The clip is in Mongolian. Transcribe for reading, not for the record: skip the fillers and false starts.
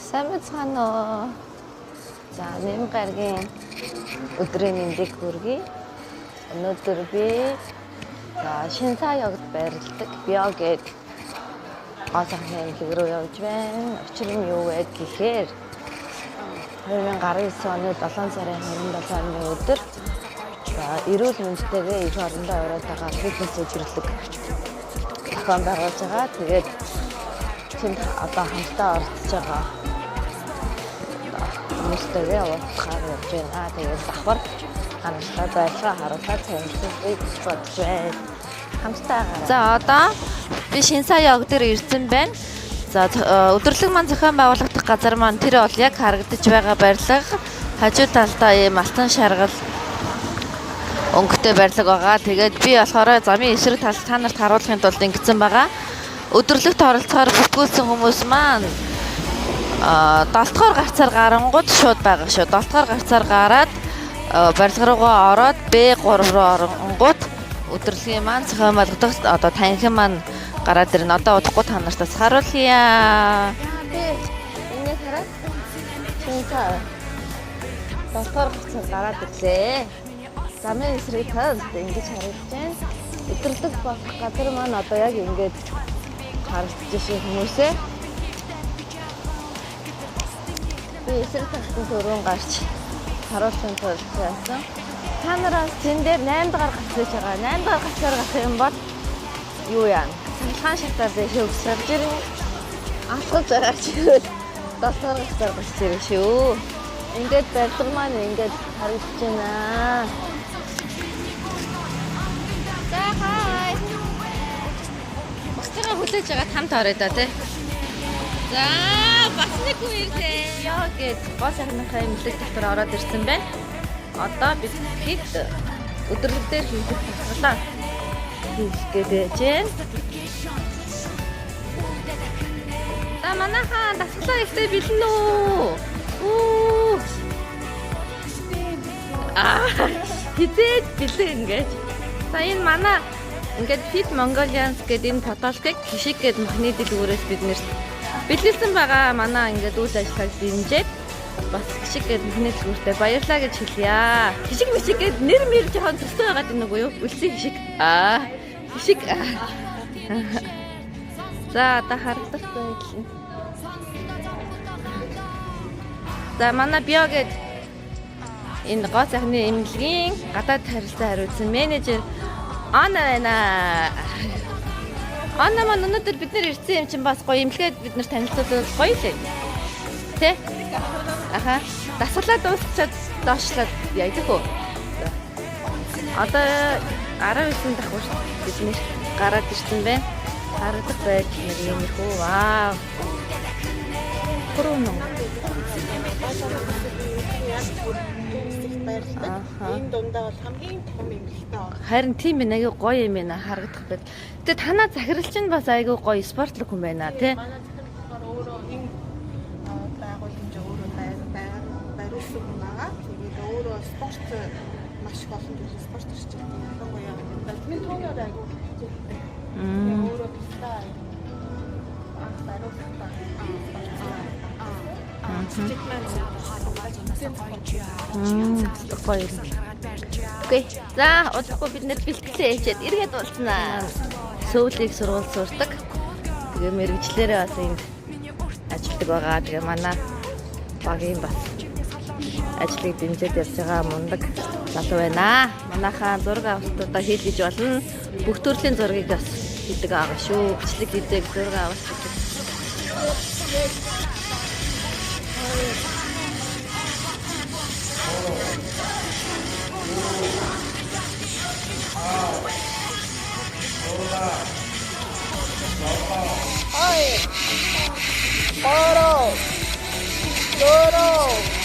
Сайн байна уу? За, нэм гаргийн өдрийн мэндийг хүргэе. Өнөөдөр би шинэ сая ягд байрладаг био гээд гоо сайхны эмнэлэг рүү явж байна. Учир нь юу вэ гэхээр 2019 оны 7 сарын 27-ны өдөр эрүүл мэндтэйгээ их орондоо оройтойгоор фитнес зөвлөлөг зохион байгуулж байгаа. Тэгээд тэнд одоо хамтдаа оролцож байгаа хүмүүстэйгээ уулзахаар явж байна. Тэгээд давхар хамтдаа байлгаа харуулаад танилцуулъя гэж бодож байна. Хамтдаа гараа. За одоо би шинэ сая ягд дээр ирсэн байна. За өдөрлөг маань зохион байгуулагдах газар маань тэр бол яг харагдаж байгаа барилга хажуу талдаа ийм алтан шаргал өнгөтэй барилга байгаа. Тэгээд би болохоор замын эсрэг талд та нарт харуулахын тулд ингэсэн байгаа. Өдөрлөгт оролцохоор бүртгүүлсэн хүмүүс маань 7 дугаар гарцаар гарангууд шууд байгаа шүү. 7 дугаар гарцаар гараад барилга руугаа ороод B3 руу оронгууд өдөрлөгийн маань зохион байгуулагдах одоо танхим маань гараад ирнэ. Одоо удахгүй та нартаас харуулъя. Энийг хараад шинэ 7 дугаар гарцаар гараад ирлээ. Замын эсрэг талд ингэж харагдаж байна. Өдөрлөг болох газар маань одоо яг ингэж харагдаж шиг хүмүүсээ би эсрэг талын төрөө гарч харуулсан тул яасан. Та нараас тэн дээр 8 дугаар гарц гэж байгаа. 8 дугаар гарцаар гарах юм бол юу яана? Цахилгаан шатаар дэше өгсөж ирнэ. Асгаж байгаа чирэл 7 дугаар гарцаар гарч ирэх шүү. Ингээд барилга маань ингээд харагдаж байна. За хай. Босцоо хүлээж байгаа хамт орё да тий. За бас нэг үеэртэй. Яа гээд гоо сайхныхаа эмнэлэг дотор ороод ирсэн байна. Одоо бид хэд өдөрлөг дээр хийх татгалаа хийх гэдэг чинь. За манайхаа татгалаа ихтэй бэлэн үү? Үу. Хизээд бэлэн ингэж. За энэ манай ингээд Fit Mongolians гэдэг энэ потолкыг хишиг гэдэг махны дэлгүүрээс бид нэр бэлгэлсэн байгаа. Манай ингээд үйл ажиллагааг дэмжиж бас хишиг гэдэг махны дэлгүүртээ баярлалаа гэж хэлье. Хишиг мишиг гэдэг нэр мэр жоохон төстэй байгаа гэдэг нүгөө юу? Үлсэн хишиг. Хишиг. За одоо харагдах байл. За манай био гэдэг энэ гоо сайхны эмнэлгийн гадаад харилцаа хариуцсан менежер Ана байна. Ана маань өнөөдөр бид нар ирсэн юм чинь бас гоё эмнэлгээд бид нар танилцуулаад гоё лээ. Тэ? Аха. Дасгалаа дуусчаад доошлаад яйдаг уу? Одоо 19 дахь урт бид нэр гараад ирсэн байна. Харагдах байж нэг юм хөө. Вау. Хөрөнө. Энэ дундаа бол хамгийн том эмнэлэгтэй байна. Харин тийм ээ аягүй гоё юм байна харагдах байл. Тэгээ танаа захирал чинь бас аягүй гоё спортлог хүн байна тий. Манай захирал болохоор өөрөө энэ байгууллагын өөрөө бариулсан хүн байгаа. Тэгээд өөрөө спорт маш их олон төрлийн спорт хичээлтэй ялангуяа бадминтоноор аягүй хичээлтэй. Тэгээд өөрөө бистаа бариулсан байна. Окей. За удахгүй бид нэр бэлтгэлээ хийчихэд эргээд уулзнаа. Сөүлийг сургууль сурдаг. Тэгээ мэрэгчлэрээ бас энд ажилладаг байгаа. Тэгээ манай багийн бас ажлыг дэмжиж явж байгаа мундаг залуу байна. Манайхаа зураг авалтуудаа хийлгэж болно. Бүх төрлийн зургийг бас хийдэг байгаа шүү. Бичлэг хийдэг, зураг авалт хийдэг. Oro. Oro.